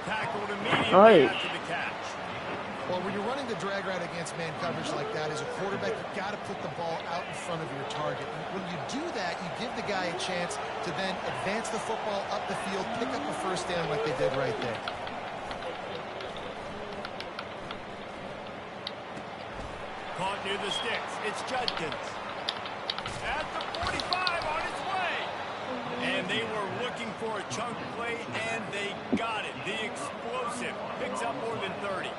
tackled immediately Right. after the catch. Well, when you're running the drag route against man coverage like that, as a quarterback, you've got to put the ball out in front of your target. When you do that, you give the guy a chance to then advance the football up the field, pick up a first down like they did right there. Caught near the sticks. It's Judkins. At the 45 on its way. And they were looking for a chunk play, and they got it. The explosive picks up more than 30.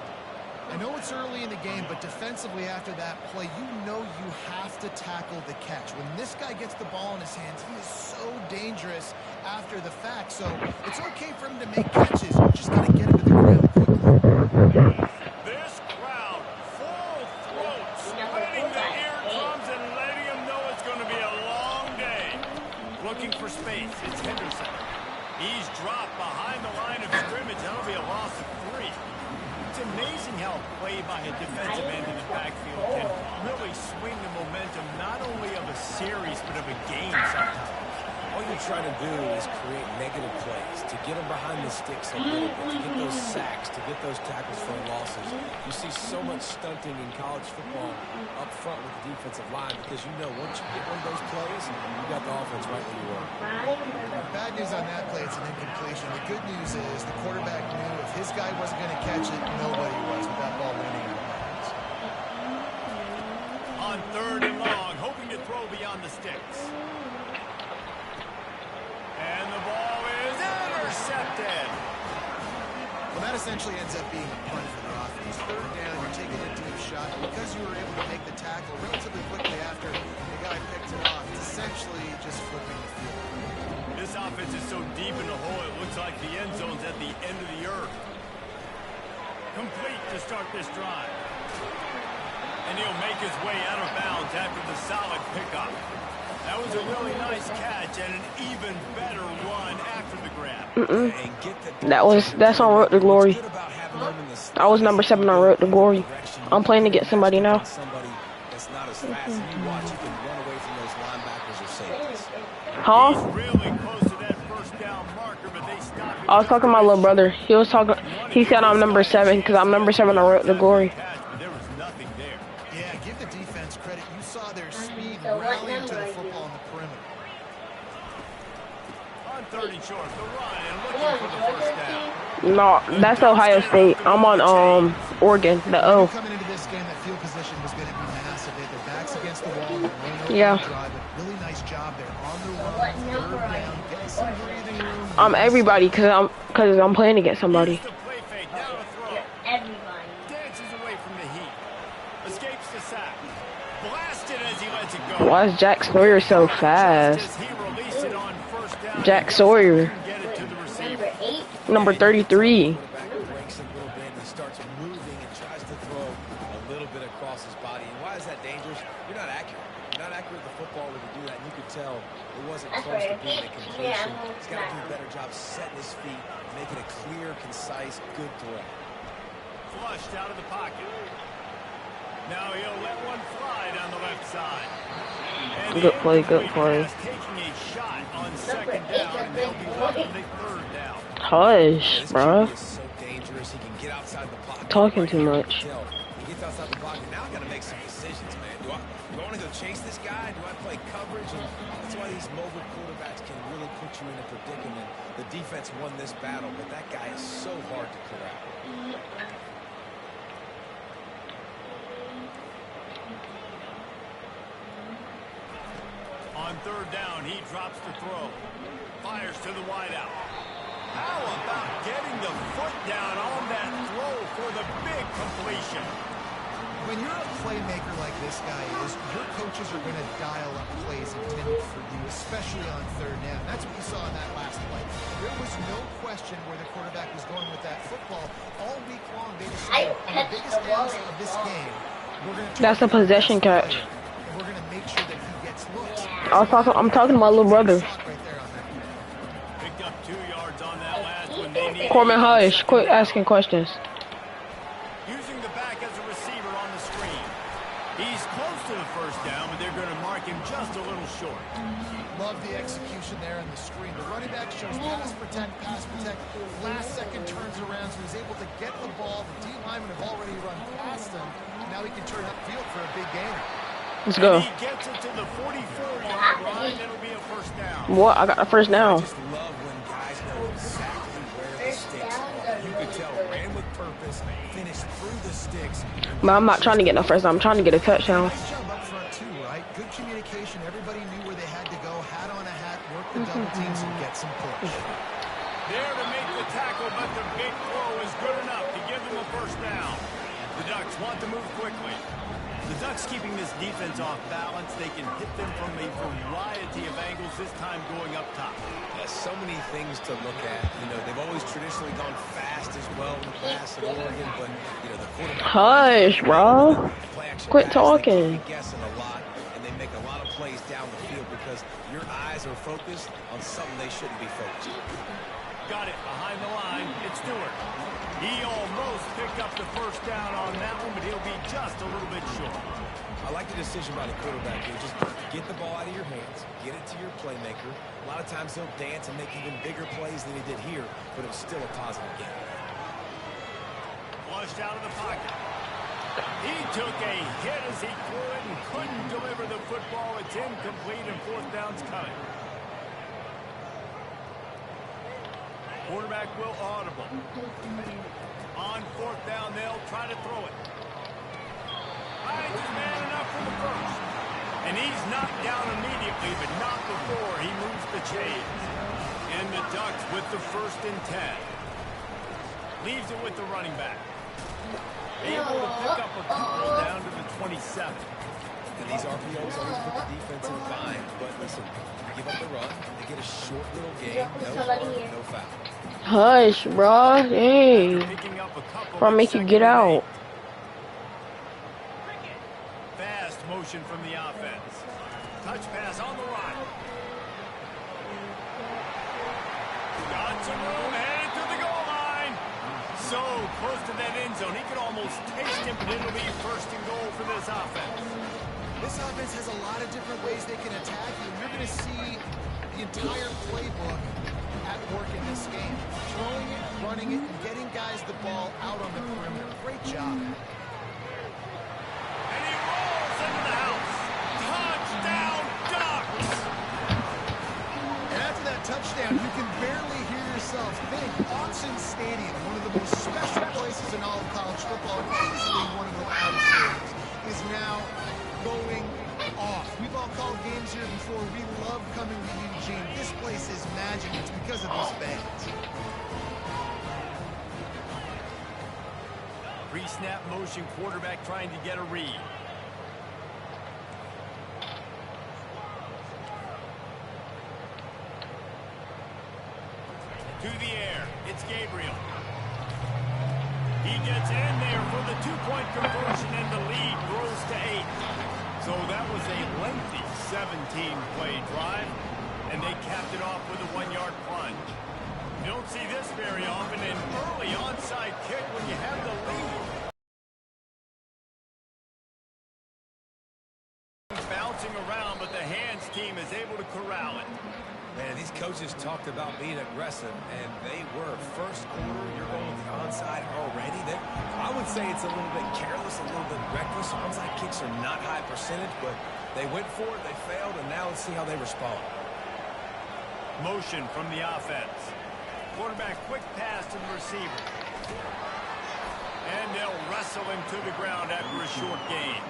I know it's early in the game, but defensively after that play, you know you have to tackle the catch. When this guy gets the ball in his hands, he is so dangerous after the fact. So it's okay for him to make catches. You just got to get him to the ground quickly. This crowd, full throat, splitting the eardrums and letting him know it's going to be a long day. Looking for space, it's Henderson. He's dropped behind the line of scrimmage. That'll be a loss of 3. It's amazing how play by a defensive end in the backfield can really swing the momentum not only of a series but of a game sometimes. All you're trying to do is create negative plays, to get them behind the sticks a little bit, to get those sacks, to get those tackles for losses. You see so much stunting in college football up front with the defensive line because you know once you get one of those plays, you got the offense right where you are. Bad news on that play, it's an incompletion. The good news is the quarterback knew if his guy wasn't going to catch it, nobody was with that ball landing on bounds. On 3rd and long, hoping to throw beyond the sticks. And the ball is intercepted. Well, that essentially ends up being a punt for the offense. 3rd down, you're taking a deep shot. Because you were able to make the tackle relatively quickly after the guy picked it off, it's essentially just flipping the field. This offense is so deep in the hole, it looks like the end zone's at the end of the earth. Complete to start this drive. And he'll make his way out of bounds after the solid pickup. That was a really nice catch and an even better run after the grab. That's on Road to Glory. I was number 7 on Road to Glory. I'm playing to get somebody now. Huh? I was talking to my little brother. He said I'm number 7 because I'm number 7 on Road to Glory. Yeah, give the defense credit. You saw their speed rallying to the football on the perimeter. On 30 short, the run and looking for the first down. No, that's Ohio State. I'm on Oregon, the O. Coming into this game, that field position was going to be massive. They had their backs against the wall. Yeah. Drive, really nice job there on the run, 3rd down, getting some breathing room. I'm everybody because I'm playing to get somebody. Everybody dances away from the heat. Escapes the sack. Blasted as he lets it go. Why is Jack Sawyer so fast? Jack Sawyer. Number 33. Breaks a little bit and starts moving and tries to throw a little bit across his body. And why is that dangerous? You're not accurate. You're not accurate with the football when you do that. And you could tell it wasn't close to being a completion. He's got to do a better job setting his feet, making a clear, concise, good throw. Flushed out of the pocket. Now he'll let one fly down the left side. And Good play, good play. Taking a shot on 2nd down, and they'll be looking the 3rd down. Hush, bruh. So dangerous. He can get outside the pocket. Talking too much. He gets outside the pocket. Now I got to make some decisions, man. Do I want to go chase this guy? Do I play coverage? And that's why these mobile quarterbacks can really put you in a predicament. The defense won this battle, but that guy is so hard to corral. On 3rd down, he drops the throw. Fires to the wideout. How about getting the foot down on that throw for the big completion? When you're a playmaker like this guy is, your coaches are going to dial up plays intended for you, especially on 3rd down. That's what you saw in that last play. There was no question where the quarterback was going with that football. All week long, they decided on the biggest downs of this game, we're going to That's a possession catch. and we're going to make sure that he gets looks. I'm talking to my little brother. Picked up 2 yards on that last one. They need Corbin, hush. Quit asking questions. using the back as a receiver on the screen. He's close to the first down, but they're going to mark him just a little short. Love the execution there on the screen. The running back shows pass protect. Last second turns around, so he's able to get the ball. The D linemen have already run past him. Now he can turn upfield for a big gainer. Let's go. And he gets it to the 44-yard line. It'll be a first down. What? I got a first down. I just love when guys know exactly where the sticks are. You could tell, ran with purpose, finished through the sticks. But I'm not trying to get no first down. I'm trying to get a touchdown. Nice job up front too, right? Good communication. Everybody knew where they had to go. Hat on a hat, work the double teams, and get some push. There to make the tackle, but the big throw is good enough to give them a first down. The Ducks want to move quickly. The Ducks keeping this defense off balance. They can hit them from a variety of angles, this time going up top. Yeah, so many things to look at. You know, they've always traditionally gone fast as well in the past at Oregon, but, you know, the quarterback... Hush, bro. Quit talking. They guessing a lot, and they make a lot of plays down the field because your eyes are focused on something they shouldn't be focused on. Got it behind the line. It's Stewart. He almost picked up the first down on that one, but he'll be just a little bit short. I like the decision by the quarterback here. Just get the ball out of your hands, get it to your playmaker. A lot of times he'll dance and make even bigger plays than he did here, but it was still a positive game. Flushed out of the pocket. He took a hit as he threw it and couldn't deliver the football. It's incomplete and fourth down's coming. Quarterback will audible. On fourth down, they'll try to throw it. Finds his man enough for the first. And he's knocked down immediately, but not before he moves the chains. And the Ducks with the 1st and 10. Leaves it with the running back. Able to pick up a couple down to the 27. And these RPOs always put the defense in bind. But listen, give up the run. They get a short little game. No harm, no foul. Hush, bro. Hey. Bro, make you get out. Fast motion from the offense. Touch pass on the run. Got some room, headed to the goal line. So close to that end zone, he could almost taste it, but it'll be 1st and goal for this offense. This offense has a lot of different ways they can attack you. You're going to see the entire playbook at work in this game. Throwing it, running it, and getting guys the ball out on the perimeter. Great job. And he rolls into the house. Touchdown, Ducks! And after that touchdown, you can barely hear yourself think. Autzen Stadium, one of the most special places in all of college football, and easily one of the loudest stadiums, is now going off. We've all called games here before. We love coming to Eugene. This place is magic. It's because of these fans. Pre-snap motion, quarterback trying to get a read. To the air, it's Gabriel. He gets in there for the 2-point conversion, and the lead grows to 8. So that was a lengthy 17-play drive, and they capped it off with a 1-yard plunge. You don't see this very often, an early onside kick when you have the lead. Bouncing around, but the hands team is able to corral it. Man, these coaches talked about being aggressive, and they were. First quarter, you're going with the onside already. I would say it's a little bit careless, a little bit reckless. Onside kicks are not high percentage, but they went for it, they failed, and now let's see how they respond. Motion from the offense. Quarterback quick pass to the receiver. And they'll wrestle him to the ground after a short gain.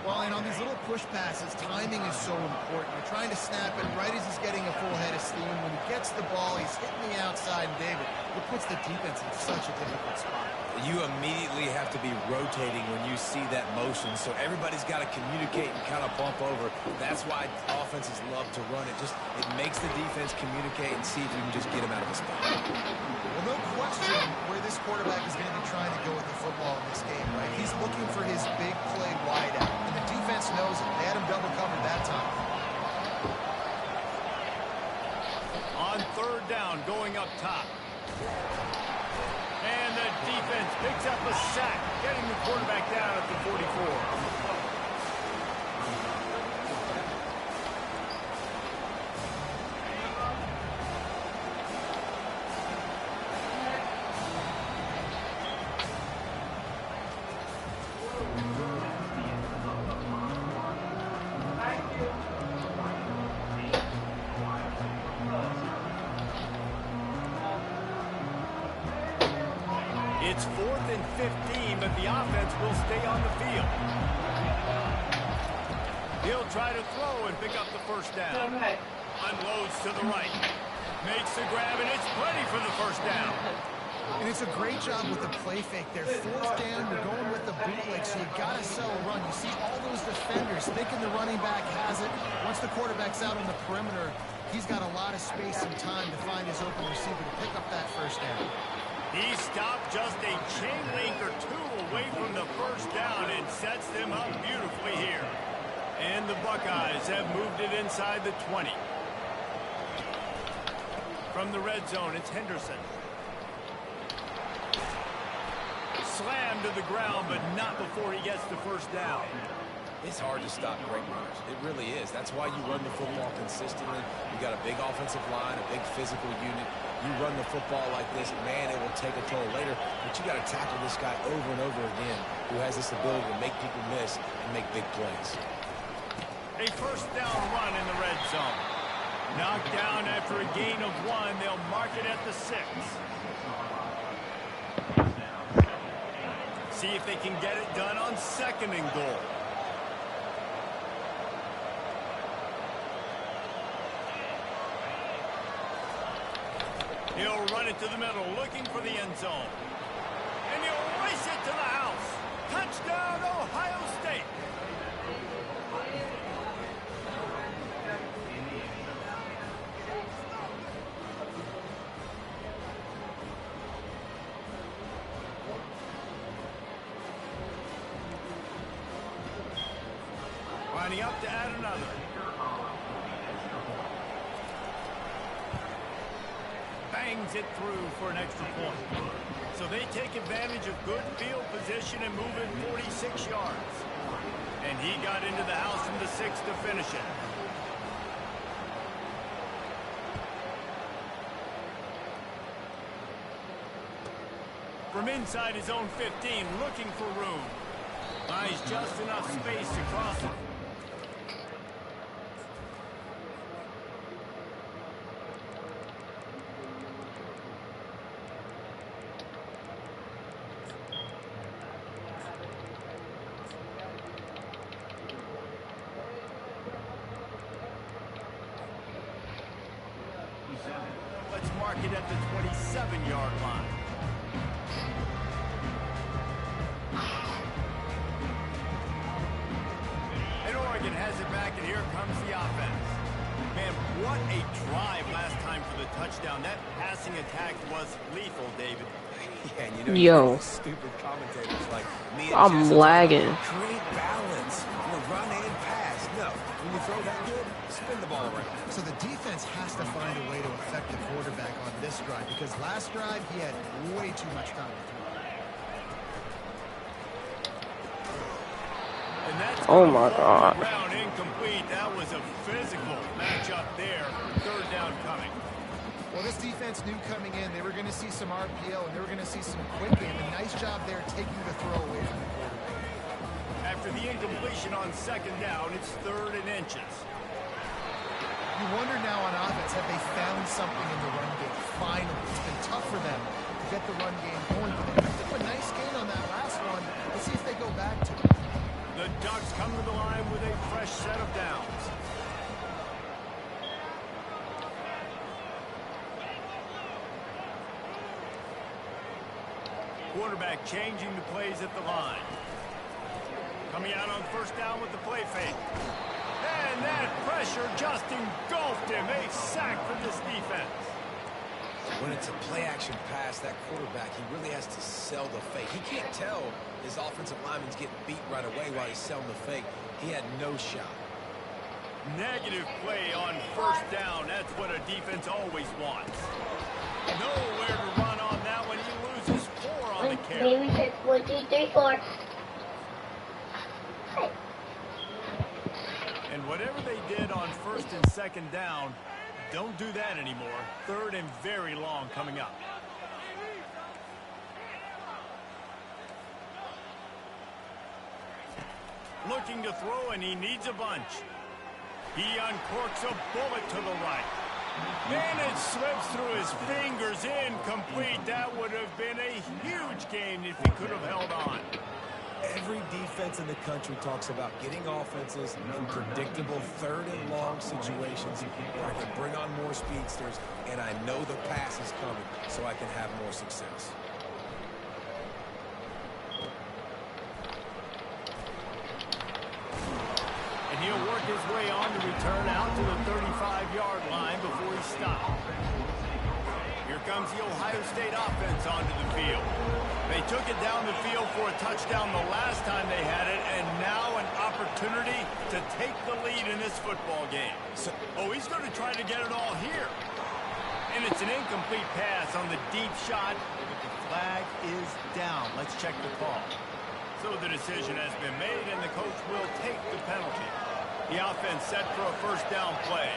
Well, and on these little push passes, timing is so important. You're trying to snap it right as he's getting a full head of steam. When he gets the ball, he's hitting the outside, and David, it puts the defense in such a difficult spot. You immediately have to be rotating when you see that motion, so everybody's got to communicate and kind of bump over. That's why offenses love to run it. It makes the defense communicate and see if you can just get him out of the spot. Well, no question where this quarterback is going to be trying to go with the football in this game, right? He's looking for his big play wide out, and the defense knows it. They had him double covered that time. On 3rd down, going up top. And the defense picks up a sack, getting the quarterback down at the 44. It's 4th and 15, but the offense will stay on the field. He'll try to throw and pick up the first down. Unloads to the right. Makes the grab, and it's plenty for the first down. And it's a great job with the play fake there. 4th down, you're going with the bootleg, so you got to sell a run. You see all those defenders thinking the running back has it. Once the quarterback's out on the perimeter, he's got a lot of space and time to find his open receiver to pick up that first down. He stopped just a chain link or two away from the first down and sets them up beautifully here. And the Buckeyes have moved it inside the 20. From the red zone, it's Henderson. Slammed to the ground, but not before he gets the first down. It's hard to stop great runners. It really is. That's why you run the football consistently. You got a big offensive line, a big physical unit. You run the football like this, man, it will take a toll later. But you got to tackle this guy over and over again who has this ability to make people miss and make big plays. A first down run in the red zone. Knocked down after a gain of 1. They'll mark it at the 6. See if they can get it done on 2nd and goal. He'll run it to the middle, looking for the end zone. And he'll race it to the house. Touchdown, Ohio State. Lining up to add another. Bangs it through for an extra point. So they take advantage of good field position and move it 46 yards. And he got into the house from the 6 to finish it. From inside his own 15, looking for room. Buys just enough space to cross it. Let's mark it at the 27-yard line. And Oregon has it back, and here comes the offense. Man, what a drive last time for the touchdown. That passing attack was lethal, David. Yeah, and you know, Yo. stupid commentators like me and I'm Jesse lagging. create balance. Run and pass. No, when you throw that good, spin the ball around. So the defense has to find a way to affect the quarterback on this drive because last drive he had way too much time to throw. And that's Oh my God. ground incomplete. That was a physical matchup there. 3rd down coming. Well, this defense knew coming in they were going to see some RPO and they were going to see some quick game. A nice job there taking the throw away from the quarterback. After the incompletion on 2nd down, it's 3rd and inches. You wonder now on offense, have they found something in the run game? Finally, it's been tough for them to get the run game going. But they picked up a nice gain on that last one. Let's see if they go back to it. The Ducks come to the line with a fresh set of downs. Quarterback changing the plays at the line. Coming out on 1st down with the play fake. And that pressure just engulfed him. A sack for this defense. When it's a play-action pass, that quarterback, he really has to sell the fake. He can't tell his offensive lineman's getting beat right away while he's selling the fake. He had no shot. Negative play on 1st down. That's what a defense always wants. Nowhere to run on that one. He loses 4 on the carry. Maybe take 1, 2, 3, 4. And whatever they did on 1st and 2nd down, don't do that anymore. 3rd and very long coming up. Looking to throw, and he needs a bunch. He uncorks a bullet to the right. And it slips through his fingers, incomplete. That would have been a huge gain if he could have held on. Every defense in the country talks about getting offenses in predictable third and long situations where I can bring on more speedsters and I know the pass is coming so I can have more success. And he'll work his way on to return out to the 35-yard line before he stops. Here comes the Ohio State offense onto the field. They took it down the field for a touchdown the last time they had it, and now an opportunity to take the lead in this football game. Oh, he's going to try to get it all here. And it's an incomplete pass on the deep shot, but the flag is down. Let's check the call. So the decision has been made, and the coach will take the penalty. The offense set for a first down play.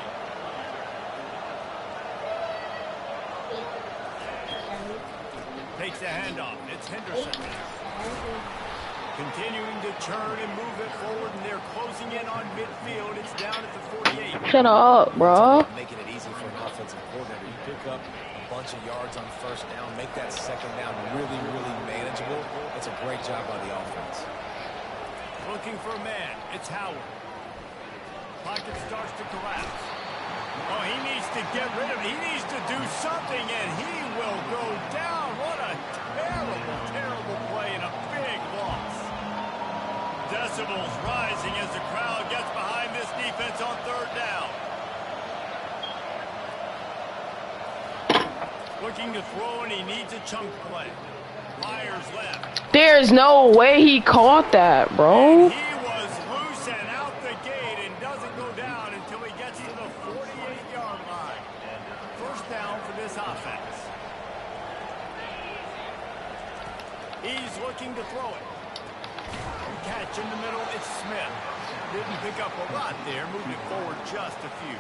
Takes the handoff. It's Henderson. Continuing to churn and move it forward, and they're closing in on midfield. It's down at the 48. Shut up, bro. Making it easy for an offensive coordinator. You pick up a bunch of yards on first down, make that second down really, really manageable. That's a great job by the offense. Looking for a man. It's Howard. Pocket starts to collapse. Oh, he needs to get rid of it. He needs to do something, and he will go down. What a terrible, terrible play and a big loss. Decibels rising as the crowd gets behind this defense on third down. Looking to throw, and he needs a chunk play. Myers left. There's no way he caught that, bro. And he was loose and out the gate and doesn't go down until he gets to the 48-yard line. First down for this offense. He's looking to throw it. Catch in the middle, it's Smith. Didn't pick up a lot there, moving it forward just a few.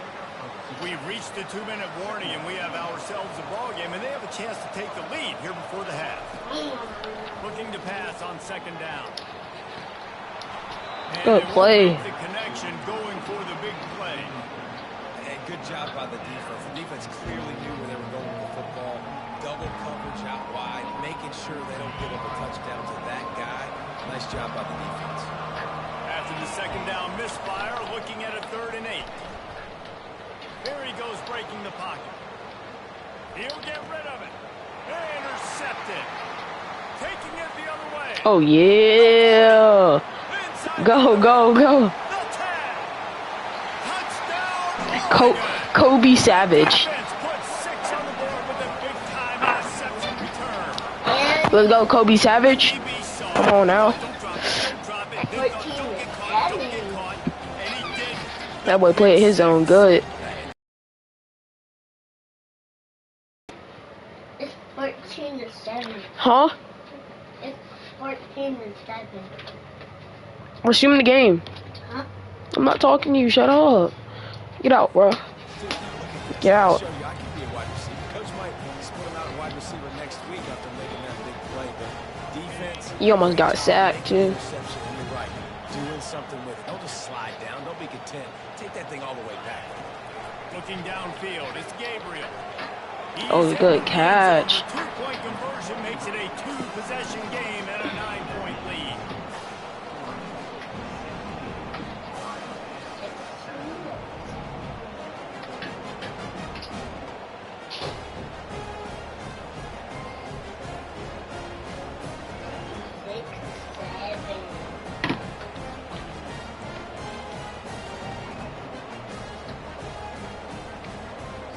We've reached the 2-minute warning, and we have ourselves a ball game, and they have a chance to take the lead here before the half. Looking to pass on second down. And Good play. The connection going for the big play. And good job by the defense. The defense clearly knew where they were going with the football. Double coverage out wide, making sure they don't give up a touchdown to that guy. Nice job by the defense. After the second down misfire, looking at a 3rd and 8. Here he goes, breaking the pocket. He'll get rid of it. Intercepted. Taking it the other way. Oh, yeah. Inside Go, go, go. the 10. Touchdown. Kobe Savage. Offense puts 6 on the board with a big-time interception return. Let's go, Kobe Savage. Come on now. Don't drop it. Don't get caught. Don't get caught. And he did. That boy played his own good. It's 14-7. Huh? It's 14-7. Resume the game. Huh? I'm not talking to you. Shut up. Get out, bro. Get out. Show you I can be a wide receiver. Coach might split him out a wide receiver next week after making that big play, but defense. You almost got sacked, too. Interception, and you're right. Doing something with it. Don't just slide down. Don't be content. Take that thing all the way back. Looking downfield, it's Gabriel. Oh, good catch. The 2-point conversion makes it a 2-possession game and a 9-point lead.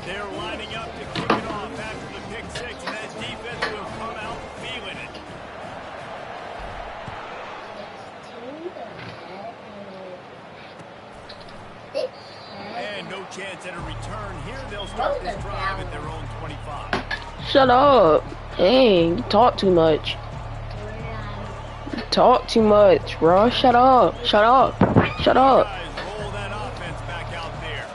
They're lining up to kick it off after the pick 6, and that defense will come out feeling it. And no chance at a return here. They'll start this drive at their own 25. Shut up. Dang, you talk too much. You talk too much, bro. Shut up. Shut up. Shut up. Guys roll that offense back out there.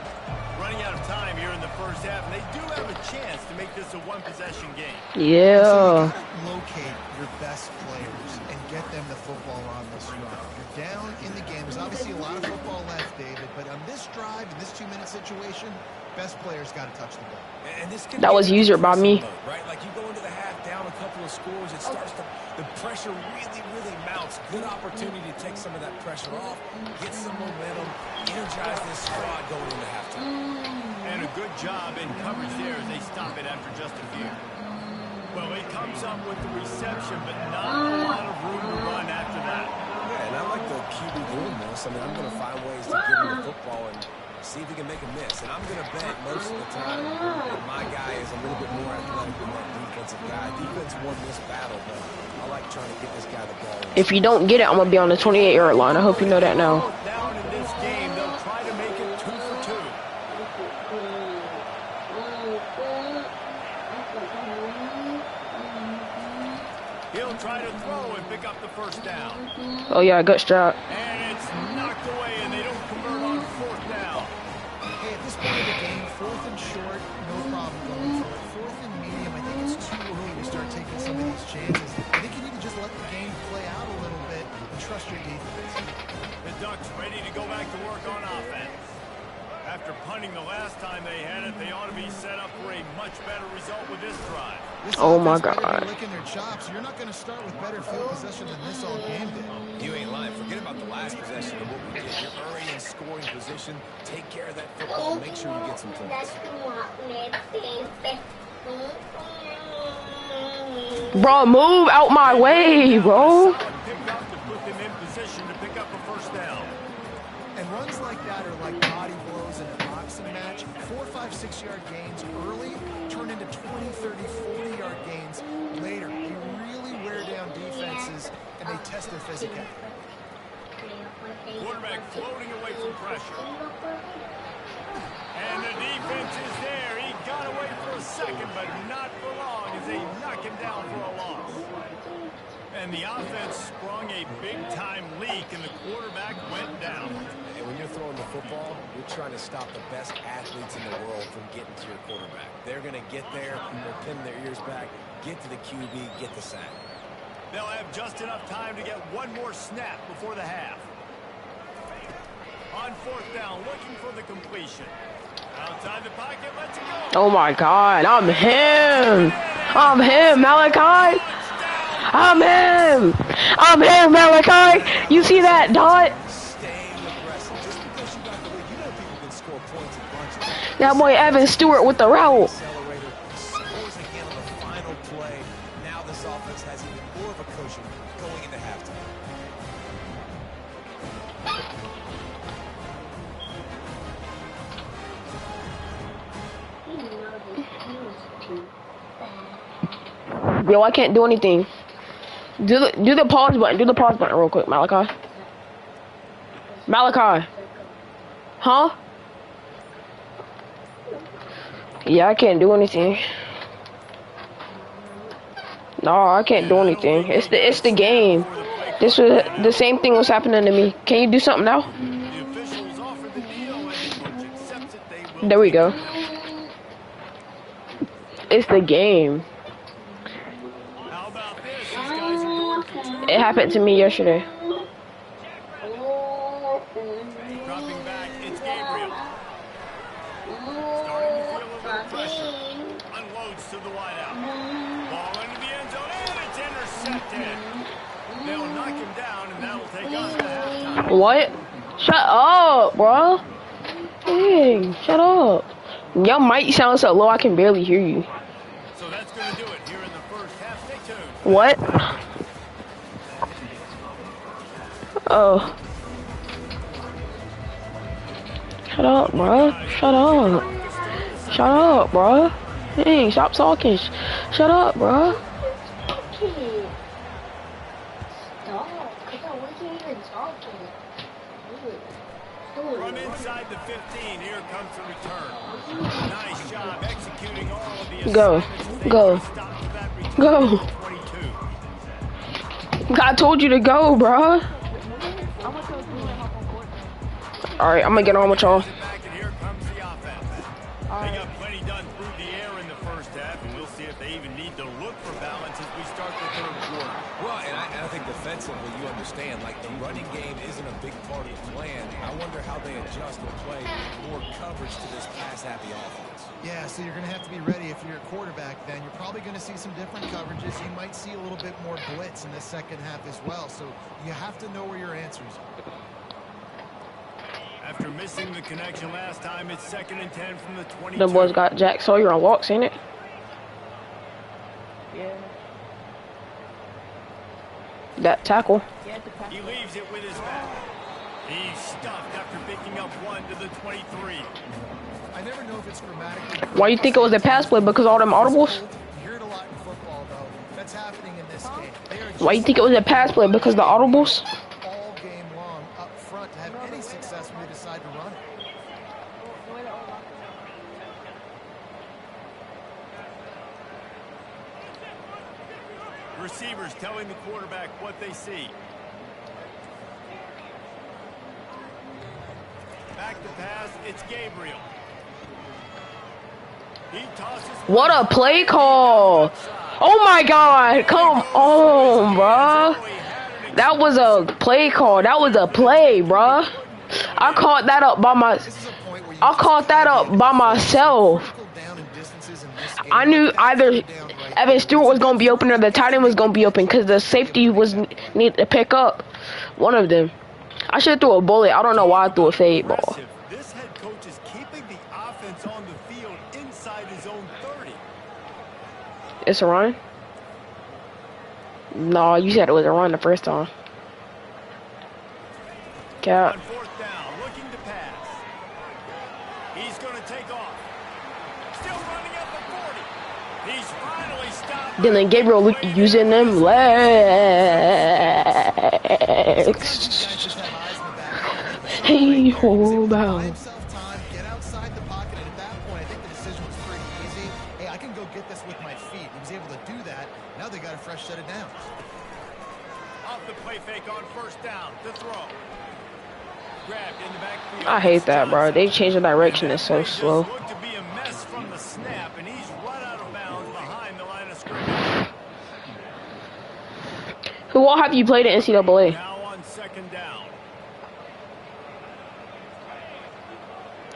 Running out of time here in the first half, and they do have a chance to make this a 1-possession game. Yeah. Locate your best players and get them the football on this drive. You're down in the game. There's obviously a lot of football left, David, but on this drive, in this 2-minute situation, best players got to touch the ball. And this can That was user by me. mode, right? Like you go into the half down a couple of scores, it starts to, the pressure really mounts. Good opportunity to take some of that pressure off, get some momentum, energize this squad going into halftime. And a good job in coverage there as they stop it after just a few. Well, he comes up with the reception, but not a lot of room to run after that. Yeah, and I like the QB doing this. I mean, I'm going to find ways to give him the football and see if he can make a miss. And I'm going to bet most of the time that my guy is a little bit more athletic than that defensive guy. Defense won this battle, but I like trying to get this guy the ball. If you don't get it, I'm gonna be on the 28-yard line. I hope you know that now. Down in this game, they'll try to make it 2 for 2. He'll try to throw and pick up the first down. Oh yeah, gut strap. And it's knocked away, and they don't convert on 4th down. Hey, at this point of the game, 4th and short, no problem going for it. 4th and medium, I think it's too early to start taking some of these chances. I think you need to just let the game play out a little bit and trust your defense. The Ducks ready to go back to work on offense. After punting the last time they had it, they ought to be set up for a much better result with this drive. This Oh my offense better God. be licking their chops. You're not going to start with better field possession than this all game did. You ain't lying. Forget about the last possession of what we did. You're already in scoring position. Take care of that football. Make sure you get some points. Bro, move out my way, bro. Picked up to put them in position to pick up a first down. And runs like that are like body blows in a boxing match. 4, 5, 6-yard gains early turn into 20, 30, 40-yard gains later. They really wear down defenses, and they test their physicality. Quarterback floating away from pressure. And the defense is there. He got away for a second, but not for long as they knock him down for a loss. And the offense sprung a big-time leak, and the quarterback went down. And when you're throwing the football, you're trying to stop the best athletes in the world from getting to your quarterback. They're going to get there, they're pinning their ears back, get to the QB, get the sack. They'll have just enough time to get one more snap before the half. On 4th down, looking for the completion. Outside the pocket, let's go. Oh my God, I'm him. I'm him, Malachi. I'm him. I'm him, Malachi. You see that dot? Staying aggressive. Just because you got the lead, you know people can score points in bunches. That boy Evan Stewart with the route. Accelerator scores again on the final play. Now this offense has even more of a cushion going into halftime. Yo, I can't do anything. Do the pause button. Do the pause button real quick, Malachi. Malachi. Huh? Yeah, I can't do anything. No, I can't do anything. It's the game. This was the same thing was happening to me. Can you do something now? The officials offer the deal, and the coach accepts it. They will. There we go. It's the game. How about this? These guys are going for 2. It happened to me yesterday. Dropping back, it's Gabriel. Starting to feel a little pressure. Unloads to the wideout. Ball into the end zone, and it's intercepted. They'll knock him down, and that'll take us to halftime. What? Shut up, bro. Dang, shut up. Your mic sounds so low I can barely hear you. So that's going to do it here in the first half. Stay tuned. What? Oh. Shut up, bro. Shut up. Shut up, bro. Dang, stop talking. Shut up, bro. From inside the 15, here comes the return. Nice job executing all of the Go. assignments. Go. Stop to that return. Go. 22. I told you to go, bro. Alright, I'm gonna get on with y'all. Back, and here comes the offense. They got plenty done through the air in the first half, and we'll see if they even need to look for balance as we start the third quarter. defensively, you understand, like the running game isn't a big part of the plan. I wonder how they adjust and play more coverage to this pass-happy offense. Yeah, so you're going to have to be ready if you're a quarterback then. You're probably going to see some different coverages. You might see a little bit more blitz in the second half as well. So you have to know where your answers are. After missing the connection last time, it's 2nd and 10 from the 22. Them boys got Jack Sawyer on walks, ain't it? Yeah. That tackle. He leaves it with his back. He's stuffed after picking up 1 to the 23. I never know if it's grammatically. Why you think it was a pass play? Because all them audibles? You hear it a lot in football, though. That's happening in this game. Why you think it was a pass play? Because the audibles? All game long up front to have any success when they decide to run it. Receivers telling the quarterback what they see. Back to pass, it's Gabriel. He tosses. What a play call! Oh my God! Come on, bruh. That was a play call. That was a play, bruh. I caught that up by myself. I knew either Evan Stewart was gonna be open or the tight end was gonna be open because the safety was need to pick up one of them. I should have threw a bullet. I don't know why I threw a fade ball. This head coach is keeping the offense on the field inside his own 30. It's a run? No, you said it was a run the first time. Cap. On 4th down, looking to pass. He's going to take off. Still running at the 40. He's finally stopped. Dylan Gabriel using them legs. Hey, hold on. Get outside the pocket, and at that point, I think the decision was pretty easy. Hey, I can go get this with my feet. He was able to do that. Now they got a fresh set of downs. Off the play fake on 1st down to throw. Grabbed in the backfield. I hate that, bro. They change the direction. It's so slow. Looked to be a mess from the snap, and he's run out of bounds behind the line of scrimmage. Who all have you played at NCAA? Now on 2nd down.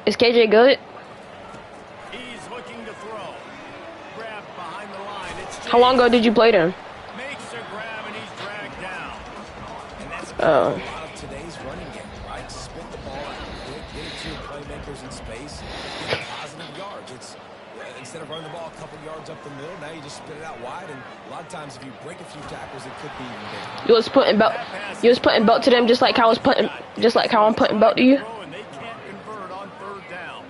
Is KJ good? He's looking to throw. Grabbed behind the line. It's How long ago did you play them? makes a grab and he's dragged down. And that's a Oh. lot of today's running game, right? Spit the ball out quick, get it to your playmakers in space, get positive yards. It's instead of running the ball a couple yards up the middle, now you just spit it out wide. And a lot of times, if you break a few tackles, it could be even bigger. You was putting belt. You was putting belt to them just like how I'm putting belt to you. And they can't convert on 3rd down.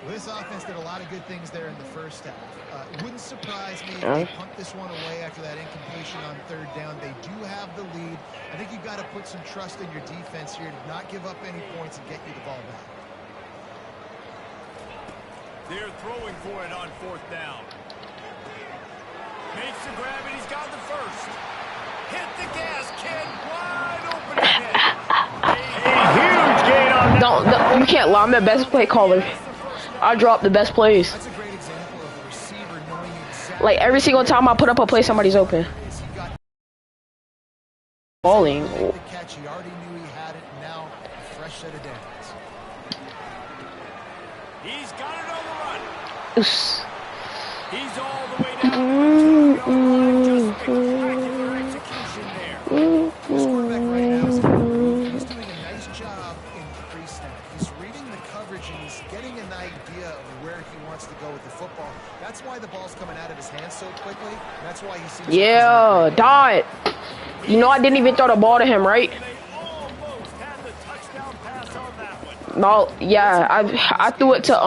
Well, this offense did a lot of good things there in the first half. It wouldn't surprise me if Oh. they punt this one away after that incompletion on 3rd down. They do have the lead. I think you've got to put some trust in your defense here to not give up any points and get you the ball back. They're throwing for it on 4th down. Makes the grab and he's got the 1st. Hit the gas, kid. Wide open again. A huge gain on that. Don't you can't lie. I'm the best play caller. I drop the best plays. That's a great example of the receiver knowing exactly. Like every single time I put up a play, somebody's open. He got Balling. the catch. He already knew he had it. Now a fresh set of downs. He's got it on the run. Oops. He's all the way down. Just spectacular execution there. This quarterback right now is he's doing a nice job in pre-snap. He's reading the coverage and he's getting an idea of where he wants to go with the football. That's why the ball's coming out of his hands so quickly. That's why he seems Yeah, dot. You know I didn't even throw the ball to him, right? They almost had the touchdown pass on that one. No, yeah, I threw it to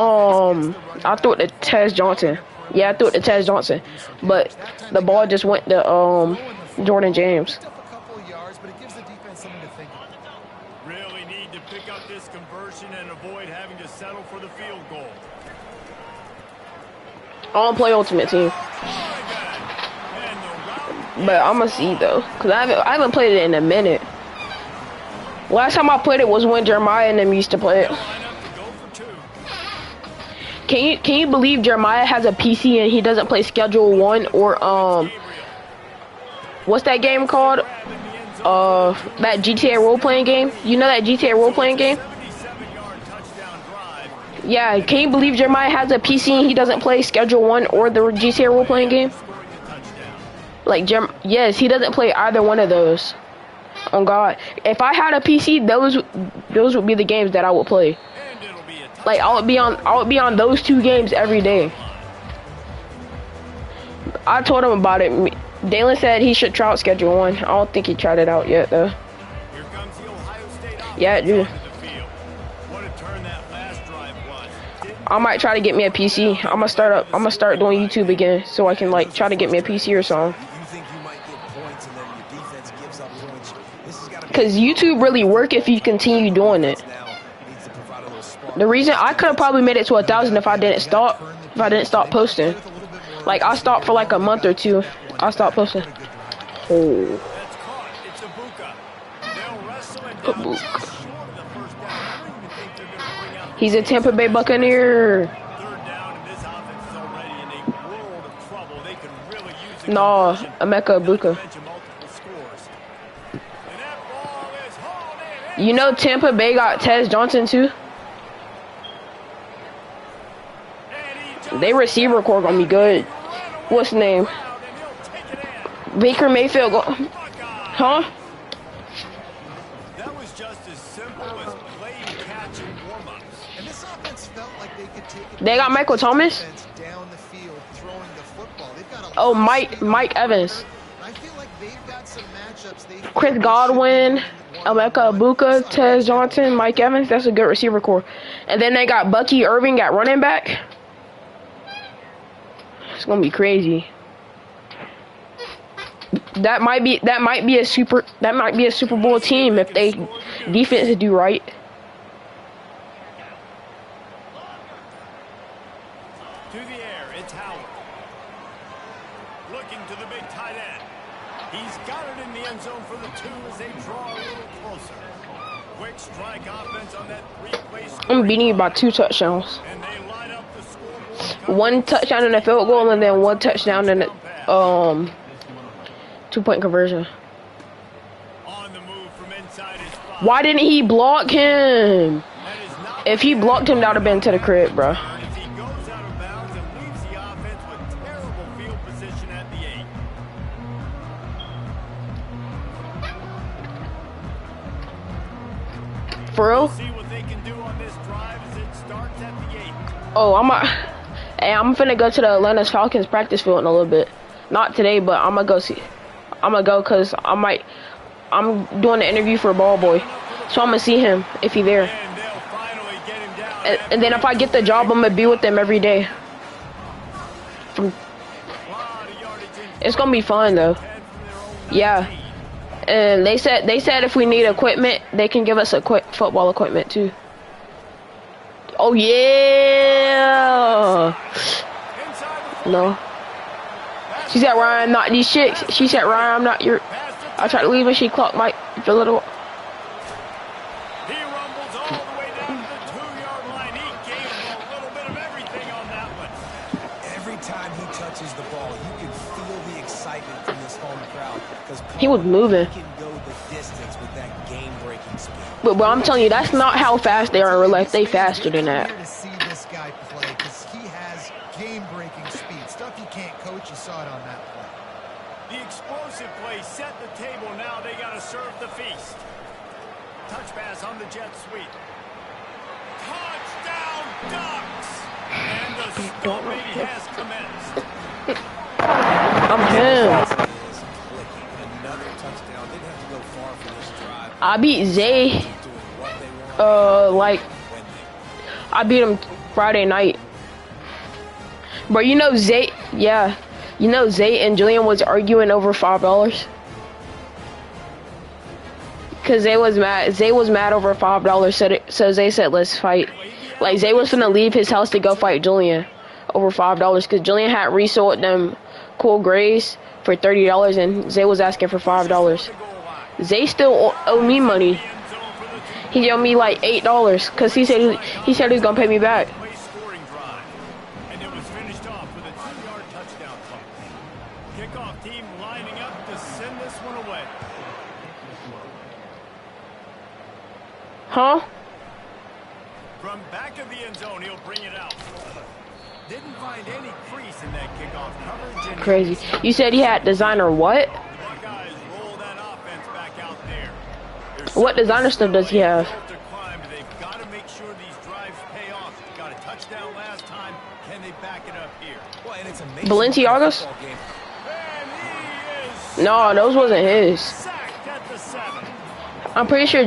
I threw it to Tez Johnson. Yeah, I threw it to Tez Johnson, but the ball just went to Jordan James. picked up a couple of yards, but it gives the defense something to think about. Really need to pick up this conversion and avoid having to settle for the field goal. I don't play Ultimate Team, but I'm gonna see though, cause I haven't played it in a minute. Last time I played it was when Jeremiah and them used to play it. Can you believe Jeremiah has a PC and he doesn't play Schedule 1 or what's that game called? that GTA role-playing game. You know that GTA role-playing game? 77-yard touchdown drive. Yeah, can you believe Jeremiah has a PC and he doesn't play Schedule 1 or the GTA role-playing game? Scoring the touchdown. Like, yes, he doesn't play either one of those. Oh, God. If I had a PC, those would be the games that I would play. And it'll be a touchdown. Like, I would be on those 2 games every day. I told him about it. Dalen said he should try out Schedule 1. I don't think he tried it out yet, though. Here comes the Ohio State offense Yeah, dude. onto the field. What a turn that last drive was. I might try to get me a PC. I'm gonna start doing YouTube again so I can like try to get me a PC or something. You think you might get points and then your defense gives up points. This has got to be Cause YouTube really work if you continue doing it. now needs to provide a little spark. The reason I could have probably made it to 1,000 if I didn't stop posting. Like I stopped for like a month or 2. I stopped posting. Oh, That's caught. It's Ibuka. They'll wrestle it down Ibuka. just short of the first down. I don't even think they're going to bring out he's a Tampa Bay Buccaneer. third down, and this offense is already in a world of trouble. They can really use a No, conversion. Emeka Ibuka. Mention multiple scores. And that ball is hauled in. You know Tampa Bay got Tez Johnson too. And he just They receiver core gonna be good. What's the name? out, and he'll take it in. Baker Mayfield. Buckeye. Huh? That was just as simple as playing catch and warm-ups. And this offense felt like they could take They got Michael Thomas? defense down the field throwing the football. They've got a Oh, lot of Mike Evans. I feel like they've got some matchups they Chris Godwin, Emeka Ibuka, Tez Johnson, Mike Evans. That's a good receiver core. And then they got Bucky Irving at running back. It's gonna be crazy. That might be a Super Bowl team if they defense do right. To the air, it's Howard. Looking to the big tight end. He's got it in the end zone for the 2 as they draw a little closer. Quick strike offense on that 3-play I'm beating you by 2 touchdowns. and they line up the scoreboard. 1 touchdown in a field goal and then 1 touchdown in a 2-point conversion. On the move from inside his 5. Why didn't he block him? That is not If he blocked him, that would have been to the crib, bro. if he goes out of bounds and leaves the offense with terrible field position at the 8. For real? See what they can do on this drive as it starts at the 8. Oh, I'm finna go to the Atlanta Falcons practice field in a little bit. Not today, but I'm gonna go see. I'm gonna go cause I'm doing the interview for Ball Boy, so I'm gonna see him if he's there. And they'll finally get him down. And then if I get the job, I'm gonna be with them every day. From, Lot of yardage in it's gonna be fun though. 10 from their own Yeah. 19. And they said if we need equipment, they can give us football equipment too. Oh yeah. Inside the No. She said, Ryan, not these chicks. She said, Ryan, I'm not your. I tried to leave and she clocked my little. He rumbles all the way down to the 2-yard line. He gave him a little bit of everything on that one. Every time he touches the ball, you can feel the excitement from this home crowd. Because He was moving. can go the distance with that game-breaking speed. But I'm telling you, that's not how fast they are in real life. They faster than that. Here to see this guy play because he has game-breaking speed. Stuff you can't coach. You saw it on that play. The explosive play set the table. Now they got to serve the feast. Touch pass on the jet sweep. Touchdown Ducks! And the stalemate has commenced. I'm him. Another touchdown. Didn't have to go far for this drive. I beat Zay. Doing what they want Like when they I beat him Friday night. But you know Zay, yeah. You know Zay and Julian was arguing over $5. Cause Zay was mad. Zay was mad over $5. So Zay said, "Let's fight." Like Zay was finna leave his house to go fight Julian over $5. Cause Julian had resold them cool grays for $30, and Zay was asking for $5. Zay still owe me money. He owed me like $8. Cause he said he was gonna pay me back. Play scoring drive. And it was finished off with a 2-yard touchdown play. Kickoff team lining up to send this one away. Huh? From back of the end zone, he'll bring it out. Didn't find any crease in that kickoff coverage. And Crazy. You said he had designer what? the Buckeyes roll that offense back out there. What designer stuff does he have? They've got to make sure these drives pay off. Got a touchdown last time. Can they back it up here? Well, and it's amazing. Balenciagas? And he is No, those wasn't his. sacked at the 7. I'm pretty sure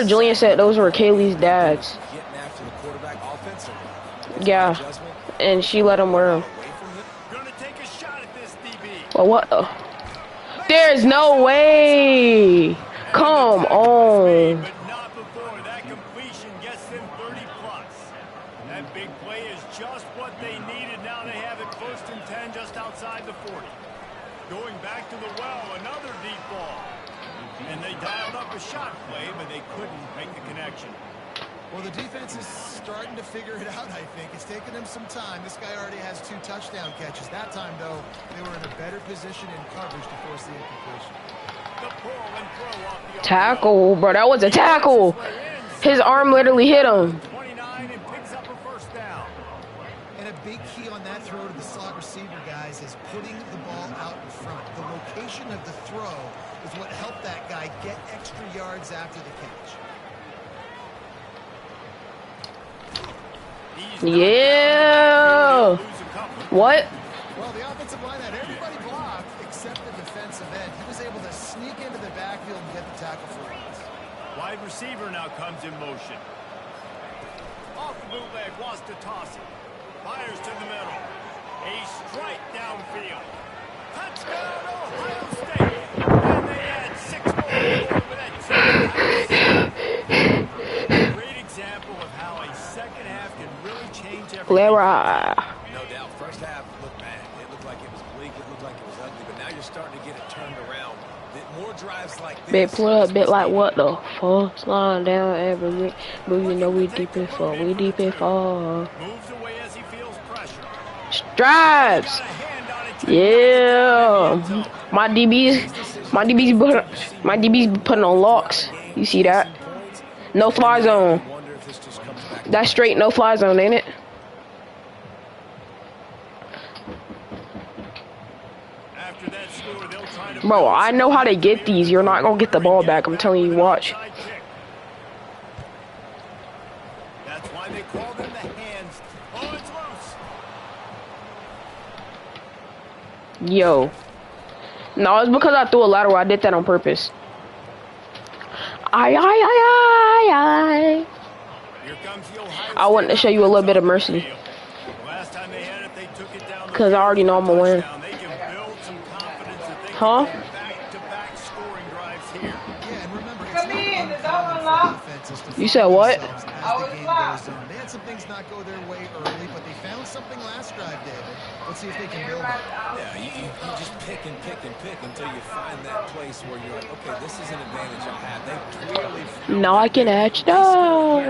Julian said those were Kaylee's dads. Getting after the quarterback offensively. Yeah, Adjustment. and she let him wear them. Away from him. Gonna take a shot at this DB. Well, what the? There's no way. Come on. But not before that completion gets them 30 plus. That big play is just what they needed. Now they have it 1st and 10 just outside the 40. Going back to the well, another deep ball. And they dialed up a shot play, but they couldn't make the connection. Well, the defense is starting to figure it out, I think. It's taken them some time. This guy already has 2 touchdown catches. That time, though, they were in a better position in coverage to force the incompletion. The pull and throw off the Tackle, bro. That was a tackle. His arm literally hit him. 29 and picks up a 1st down. And a big key on that throw to the slot receiver, guys, is putting the ball out in front. The location of the throw is what helped that guy get extra yards after the catch. Yeah. What? Well, the offensive line had everybody blocked except the defensive end. He was able to sneak into the backfield and get the tackle for loss. Wide receiver now comes in motion. Off the bootleg, wants to toss it. Fires to the middle. A strike downfield. Touchdown, Ohio State. And they add 6 more over that 2. Great example of how a second half can really change everything. Leroy. No doubt. First half looked bad. It looked like it was bleak. It looked like it was ugly. But now you're starting to get it turned around. More drives like this. Big play up, bit like what the fuck? Sliding down every week. But you know we deep in fall. We deep in fall. Moves away as he feels pressure. Strides. Yeah. My DBs putting on locks. You see that? No fly zone. That's straight no fly zone, ain't it? After that score, they'll try to Bro, I know how to get these. You're not gonna get the ball back. I'm telling you, watch. That's why they call them the hands. Oh, it's loose. Yo. No, it's because I threw a lateral. I did that on purpose. Aye. Here comes the Ohio I wanted to show you a little bit of mercy. Last time they had it, they took it down. Because I already know I'm gonna win. They can build some confidence that they Huh? can get back-to-back scoring drives here. Yeah, and remember, it's not uncommon for defenses to You said what? themselves as the game goes on. They had some things not go their way early, but they found something last drive, David. Let's see if they can build on it. Yeah, you just pick and pick and pick until you find that place where you're like, okay, this is an advantage I have. They clearly Now I can edge down.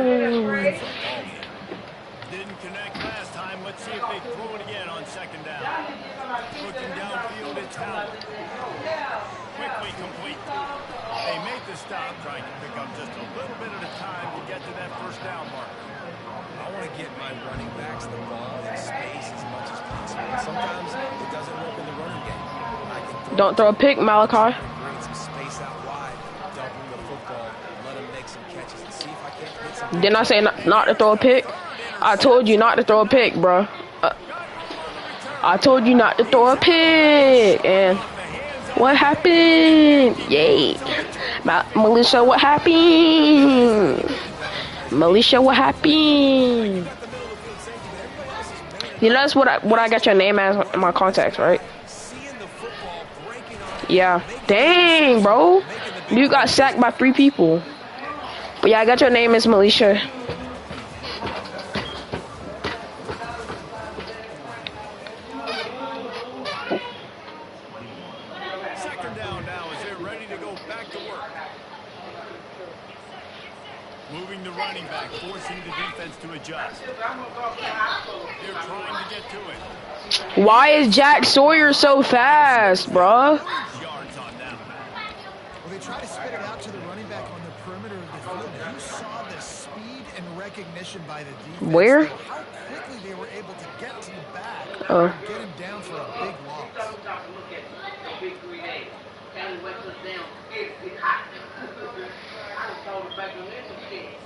Didn't connect last time. Let's see if they throw it again on 2nd down. Looking downfield, it's Howard. Quickly complete. They make the stop, trying to pick up just a little bit at a time to get to that 1st down marker. I want to get my running backs the ball in space as much as possible. And sometimes it doesn't work in the running game. I can Don't throw a pick, Malachi. create some space out wide, dump him the football, let him make some catches, and see if I can't get some. Didn't I say not to throw a pick? I told you not to throw a pick, bro. I told you not to throw a pick. And what happened? Yay. Militia, what happened? Militia, what happened? You know that's what I got your name as in my contacts, right? Yeah. Dang, bro. You got sacked by 3 people. But yeah, I got your name as Militia. Second down now as they're ready to go back to work. Moving the running back, forcing the defense to adjust. They're trying to get to it. Why is Jack Sawyer so fast, bruh? Yards on that. Well, they try to spit it out to the running back on the perimeter of the field. You saw the speed and recognition by the defense. Where? How quickly they were able to get to the back Oh. and get him down for a big loss.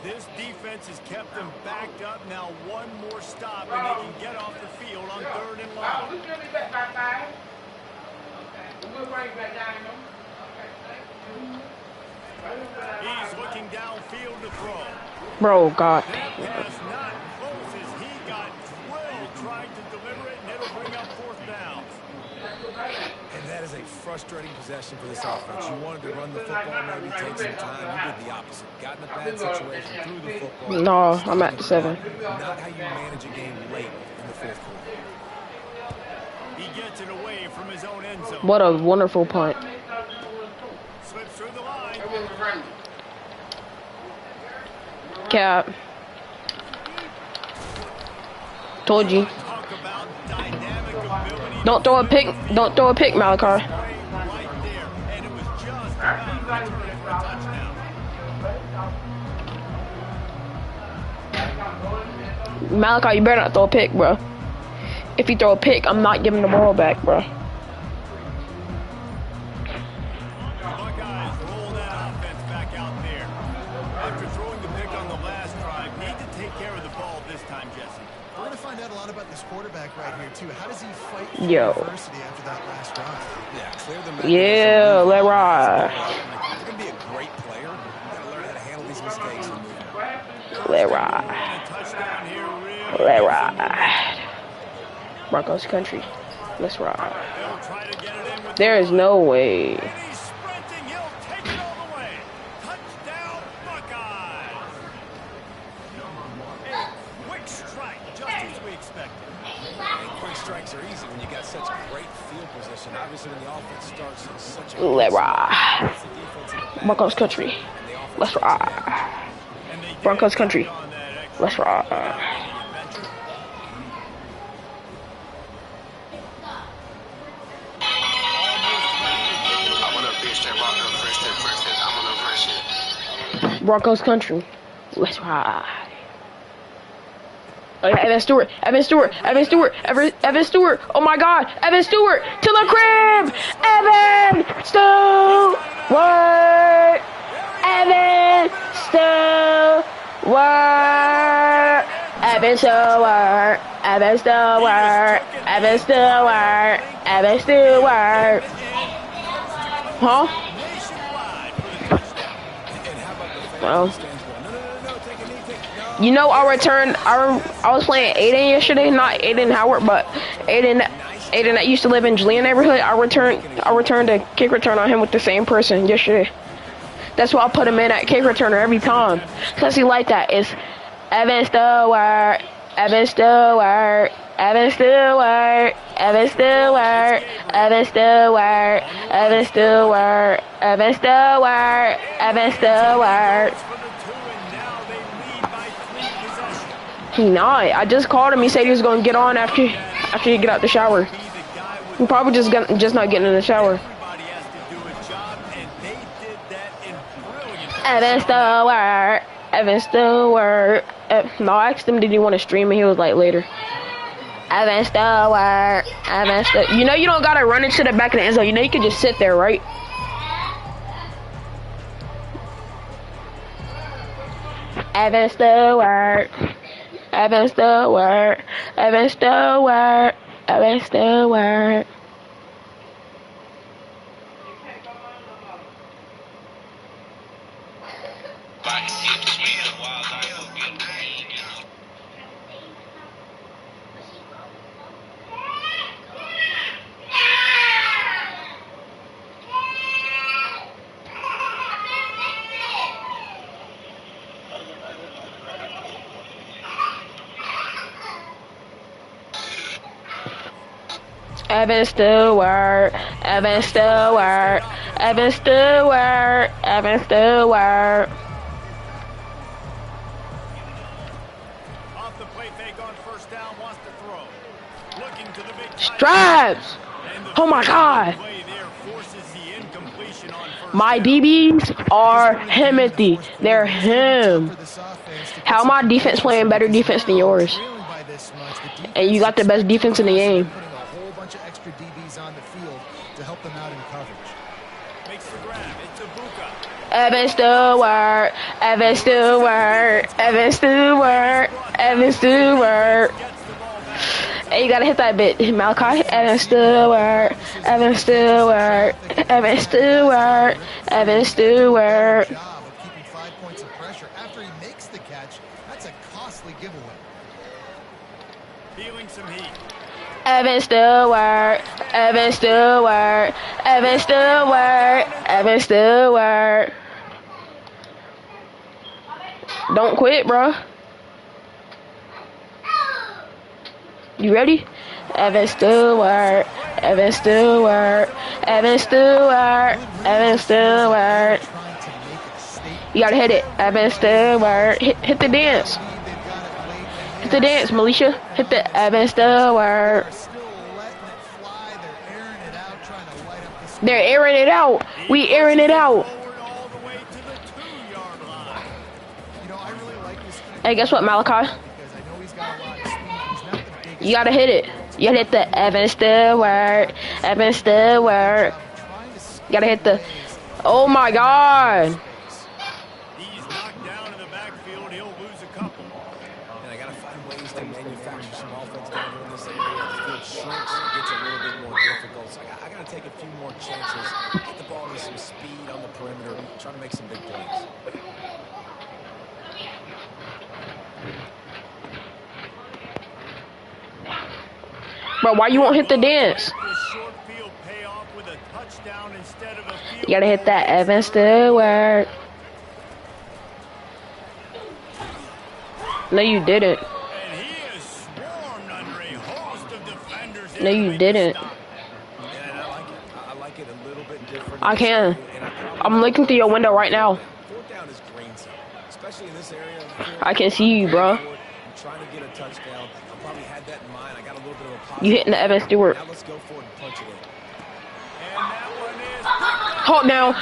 This defense has kept them backed up. Now one more stop, and they can get off the field on 3rd and long. He's looking downfield to throw. Bro, God. That pass not close as he got drilled trying to deliver it, and it'll bring up 4th downs. And that is a frustrating possession for this offense. You wanted to run the football, maybe take some time. You did the opposite. Got in a bad situation, threw the football. No, I'm at 7. Not how you manage a game late in the 4th quarter. He gets it away from his own end zone. What a wonderful punt. Slips through the line. Cap. Told you. Talk about dynamic ability. Don't throw a pick. Don't throw a pick, Malachi. Right there, and it was just about returned for a touchdown. Malachi, you better not throw a pick, bro. If you throw a pick, I'm not giving the ball back, bro. Buckeyes roll that offense back out there. After throwing the pick on the last drive, need to take care of the ball this time, Jesse. We're going to find out a lot about this quarterback right here, too. How does he fight for Yo. adversity after that last drive? Yeah, clear the Yeah, let ride. You're going to be a great player. You got to learn how to handle these mistakes and move on. Let ride. A touchdown here, Let ride. Broncos country. Let's ride. They'll try to get it in with There is no way. and he's sprinting. He'll take it all the way. Touchdown, Buckeyes. A quick strike, just as we expected. And quick strikes are easy when you got such great field position. Obviously, when the offense starts in such a Let ride. it's the defense in the back. Broncos country. And the offense Let's ride. And they did Broncos country. on that extra Let's ride. adventure. Broncos country. Let's ride. Oh, yeah, Evan Stewart. Evan Stewart. Evan Stewart. Evan Stewart. Oh my God. Evan Stewart to the crib. Evan Stewart. Evan Stewart. Evan Stewart. Evan Stewart. Evan Stewart. Evan Stewart. Huh? Well, you know, I was playing Aiden yesterday, not Aiden Howard, but Aiden that used to live in Julian neighborhood. I returned a kick return on him with the same person yesterday. That's why I put him in at kick returner every time, cause he like that. It's Evan Stewart, Evan Stewart, Evan Stewart, Evan Stewart, Evan Stewart, Evan Stewart, Evan Stewart, Evan Stewart. He not. I just called him. He said he was gonna get on after he get out the shower. He probably just not getting in the shower. Evan Stewart. Evan Stewart. No, I asked him did he want to stream, and he was like later. Evan Stewart. Evan Stewart. You know you don't gotta run into the back of the end zone. You know you can just sit there, right? Evan Stewart. Evan Stewart. Evan Stewart. Evan Stewart. Evan Stewart, Evan Stewart, Evan Stewart, Evan Stewart. Off the play fake on first down, wants to throw. Looking to the big Stripes! Oh my God! play there forces the incompletion on My DBs are himothy. They're him. How my defense playing better defense than yours? And you got the best defense in the game. Putting a whole bunch of extra DBs on the field to help them out in coverage. Makes the grab. It's Ibuka. Evan Stewart, Evan Stewart, Evan Stewart, Evan Stewart. Hey, you gotta hit that bit, Malachi. Evan Stewart, Evan Stewart, Evan Stewart, Evan Stewart. Job of keeping 5 points of pressure after he makes the catch. That's a costly giveaway. Feeling some heat. Evan Stewart, Evan Stewart, Evan Stewart, Evan Stewart. Don't quit, bro. You ready? Evan Stewart, Evan Stewart, Evan Stewart, Evan Stewart. Trying to make a statement. You gotta hit it. Evan Stewart. Hit the dance. Hit the dance, Militia. Hit the Evan Stewart. They're still letting it fly. They're airing it out, trying to light up the score. They're airing it out. We airing it out. Forward all the way to the 2-yard line. You know, I really like this kid Hey, guess what, Malachi? because I know he's got a lot of speed. He's not the biggest. You gotta hit it. You gotta hit the Evan Stewart. Evan Stewart. Trying to You gotta hit the. Oh my God. He's knocked down in the backfield. He'll lose a couple. And I got to find ways to manufacture some offense down here in this area. The field shrinks and it gets a little bit more difficult. So I got to take a few more chances. Get the ball with some speed on the perimeter. Trying to make some big plays. Bro, why you won't hit the dance? This short field payoff with a touchdown instead of a field You gotta hit goal. that Evan Stewart. No, you didn't. And he is swarmed under a host of defenders. No, you didn't. Yeah, and I like it. I like it a little bit different. I can. And I I'm looking through your window right now. Fourth down is green zone, especially in this area of the field. I can see you, bro. I'm trying to get a touchdown. I probably had that in mind. I got a little bit of a pop. You hitting the Evan Stewart. Now let's go for it and punch it in. And that one is picked up. Hold now.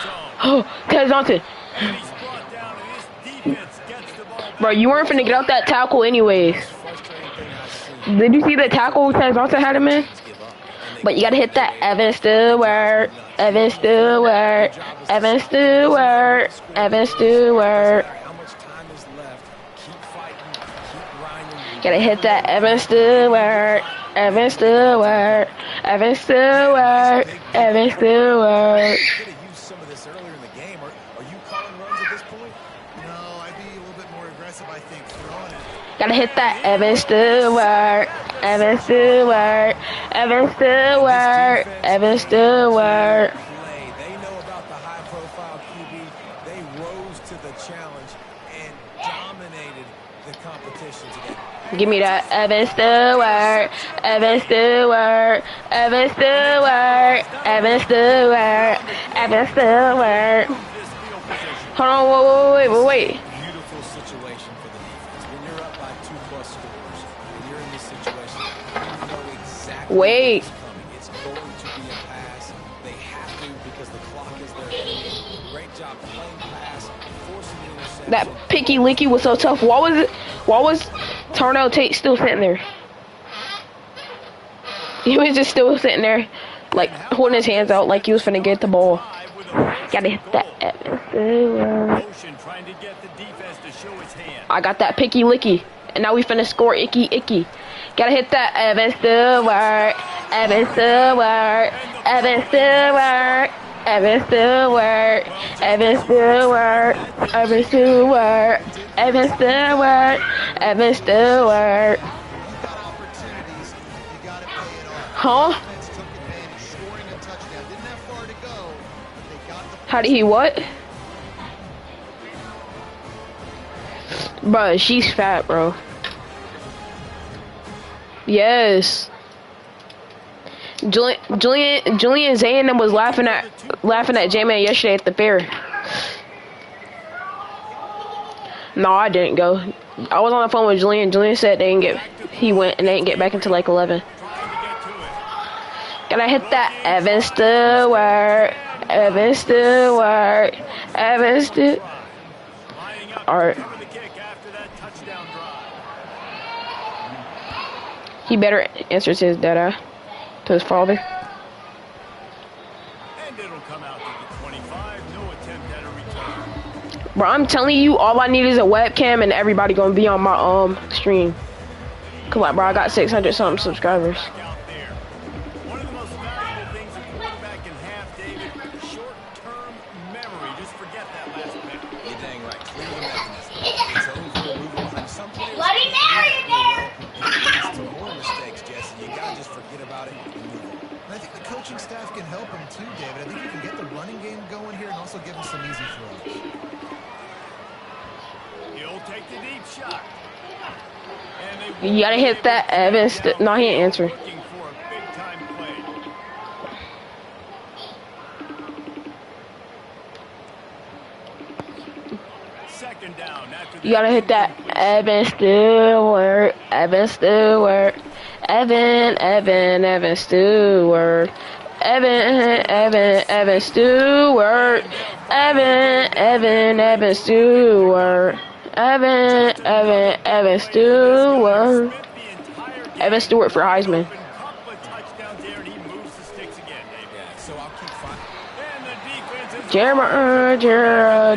Oh, Ted Johnson. And he's brought down, and his defense gets the ball back. Bro, you weren't finna get out that tackle anyways. Frustrating thing I've seen. Did you see the tackle Ted Johnson had him in? Give up. And But you gotta hit that Evan Stewart. Evan Stewart. Evan Stewart. Evan Stewart. how much time is left. Keep fighting. Keep grinding. Gotta hit that Evan Stewart. Evan Stewart. Evan Stewart. Evan Stewart. Could have used some of this earlier in the game. Are you calling runs at this point? No, I'd be a little bit more aggressive, I think, throwing it. Gotta hit that Evan Stewart. Evan Stewart. Evan Stewart. Evan Stewart. Play. They know about the high-profile QB. They rose to the challenge and dominated the competition today. Give me that Evan Stewart. Evan Stewart. Evan Stewart. Evan Stewart. Evan Stewart. This field position. Hold on, wait. Beautiful situation for the defense. When you're up by 2+ scores, when you're in this situation, you know exactly Wait. what's coming. It's going to be a pass. They have to because the clock is their enemy. Great job playing pass, forcing the interception. That picky licky was so tough. Why was Tarnell Tate still sitting there? He was just still sitting there, like holding his hands out like he was finna get the ball. Five with a first Gotta hit that goal. Evan Stewart. Motion trying to get the defense to show his hand. I got that picky licky. And now we finna score icky. Gotta hit that Evan Stewart. Evan Stewart. Evan Stewart. Evan Stewart. Evan Stewart. Evan Stewart. Evan Stewart. Evan Stewart. You got opportunities, you got to pay it off. Huh? Defense took advantage, scoring a touchdown. Didn't have far to go, but they got the How did he what? Bro, she's fat, bro. Yes. Julian Zane was laughing at J-Man yesterday at the fair. No, I didn't go. I was on the phone with Julian. Julian said he went and they didn't get back until like 11. Trying to get to it. Gotta hit that Evan Stewart. Evan Stewart. Evan Stewart. Lining up All right. to cover the kick after that touchdown drive. He better answer to his dad, to his father. And it'll come out to the 25. No attempt at a return. Bro, I'm telling you, all I need is a webcam and everybody gonna be on my stream. Come on, bro, I got 600 something subscribers. Back out there. One of the most valuable things a quarterback can have, David, short-term memory. Just forget that last pick. You're dang right. Clear the mechanism. It's over. Move on. Some players Bloody Mary there! it's to more mistakes, Jesse. You gotta just forget about it and move on. And I think the coaching staff can help him too, David. I think you can get the running game going here and also give him some easy throws. He'll take the deep shot. You gotta hit that, Evan. No, he ain't answer. Looking for a big-time play. Second down after You gotta hit that, Evan Stewart. Evan Stewart. Evan Stewart. Evan Stewart. Evan Stewart. Evan Stewart. Evan Stewart for Heisman. Couple of touchdowns there, and he moves the sticks again, David. Yeah, so I'll keep finding. And the defense is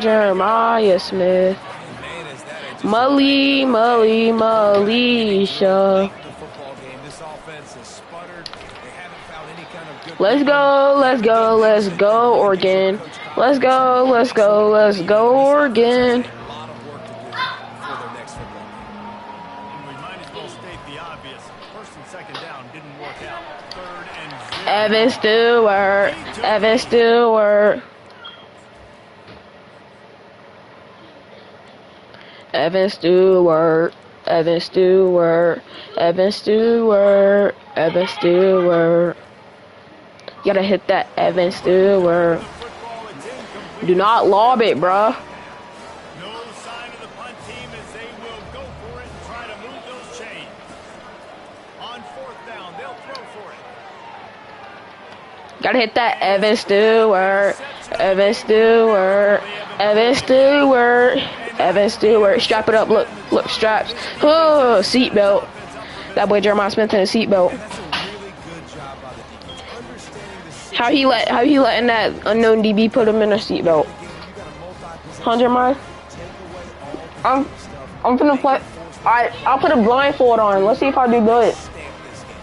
Jeremiah Smith. Man, is that a just Mully, Malisha. the football game? This offense has sputtered. They haven't found any kind of good. Let's go, Oregon. Let's go, Oregon. A lot of work to do for their next football game. And we might as well state the obvious. First and second down didn't work out. Third and 0. Evan Stewart. Evan Stewart. Evan Stewart. Evan Stewart. Evan Stewart. Evan Stewart. You gotta hit that, Evan Stewart. Football, it's incomplete. Do not lob it, bruh. No sign of the punt team as they will go for it and try to move those chains. On fourth down, they'll throw for it. Gotta hit that, Evan Stewart. Evan Stewart. Evan Stewart. Evan Stewart. Strap it up. Look, straps. Oh, seatbelt. That boy Jeremiah Smith in a seatbelt. That's a really good job by the defense. Understanding the How he letting that unknown DB put him in a seatbelt? game, you got a multi-possession 100 miles. take away all the I'm finna play. Alright, I'll put a blindfold on. Let's see if I do good. stamp this game.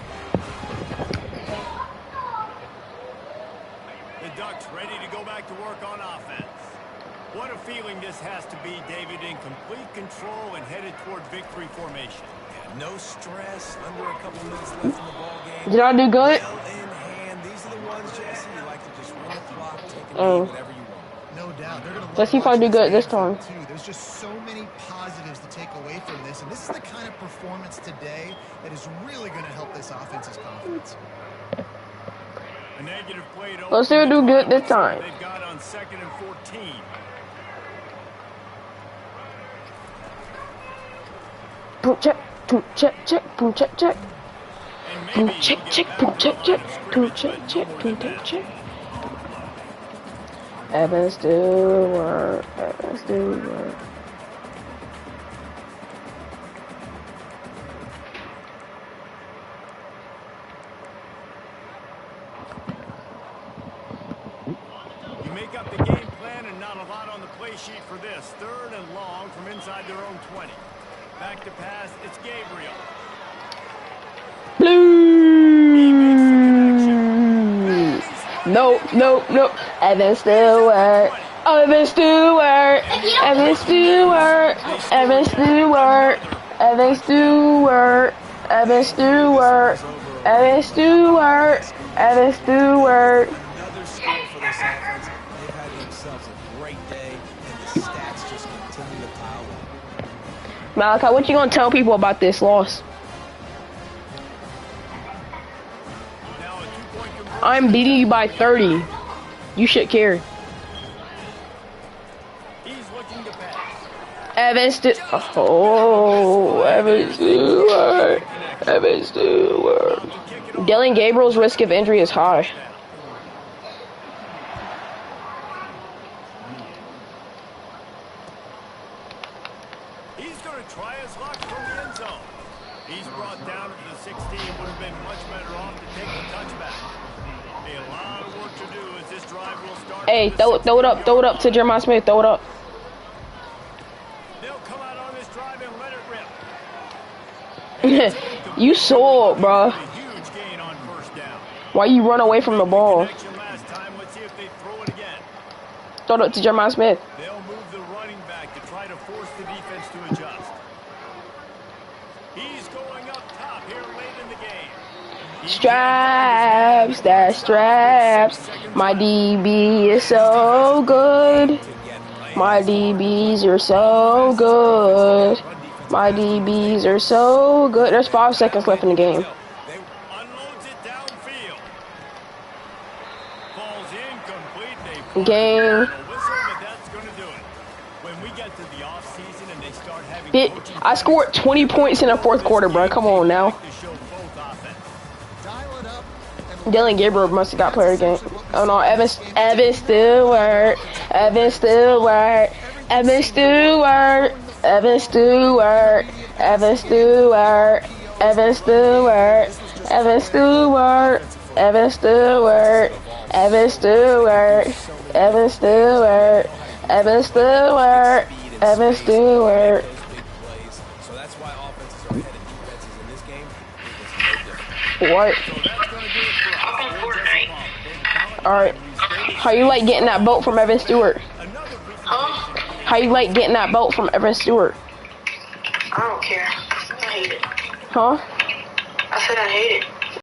The Ducks ready to go back to work on offense. What a feeling this has to be, David, in complete control and headed toward victory formation. Yeah, no stress. Under a couple minutes left in the ball game. Did I do good? Well in hand. These are the ones, Jesse. You like to just run the clock, take a Oh. knee, whatever you want. No doubt. They're gonna Let's see if I do good this time. too. There's just so many positives to take away from this, and this is the kind of performance today that is really going to help this offense's confidence. A negative play to Let's see her do good this time. They've got on 2nd and 14. Boom check, boom check, boom check. And Boom maybe check, he'll check, get boom back check, on check, the boom scrimmage, check, but check, no more boom than check, that. check. Evan Stewart. Evan Stewart. You make up the game plan and not a lot on the play sheet for this. Third and long from inside their own 20. Back to pass, it's Gabriel. Blue. No. Evan Stewart. Evan Stewart. Evan Stewart. Evan Stewart. Evan Stewart. Evan Stewart. Evan Stewart. Evan Stewart. Another score for this offense. They've had themselves a great day, and the stats just continue to pile up. Malachi, what you gonna tell people about this loss? Now a two-point conversion. I'm beating you by 30. You should care. He's looking to pass. Evan Stewart. Oh, Evan Stewart. Evan Stewart. Dylan Gabriel's risk of injury is high. He's going to try his luck from the end zone. He's brought down to the 16. Would have been much better off to take the touchback. A lot of work to do as this drive will start. Hey, throw it up to Jeremiah Smith. Throw it up. They'll come out on this drive and let it rip. You saw it, bro. Huge gain on first down. Why you run away from the ball? Last time. Let's see if they throw it again. Throw it up to Jeremiah Smith. They'll move the running back to try to force the defense to adjust. He's going up top here late in the game. Straps, that straps. My DB is so good. My DBs are so good. My DBs are so good. There's 5 seconds left in the game. Unloads it downfield. Falls incomplete. They Game. that's going to do it. When we get to the off season and they start having I scored 20 points in the 4th quarter, bro. Come on now. Dylan Gabriel must have got player of the game. Oh no, Evan Stewart. Evan Stewart. Evan Stewart. Evan Stewart. Evan Stewart. Evan Stewart. Evan Stewart. Evan Stewart. Evan Stewart. Evan Stewart. Evan Stewart. Evan Stewart. Evan Stewart. So that's why offenses are ahead of defenses in this game. It was no different. What? Alright. How you like getting that boat from Evan Stewart? Huh? How you like getting that boat from Evan Stewart? I don't care. I hate it. Huh? I said I hate it.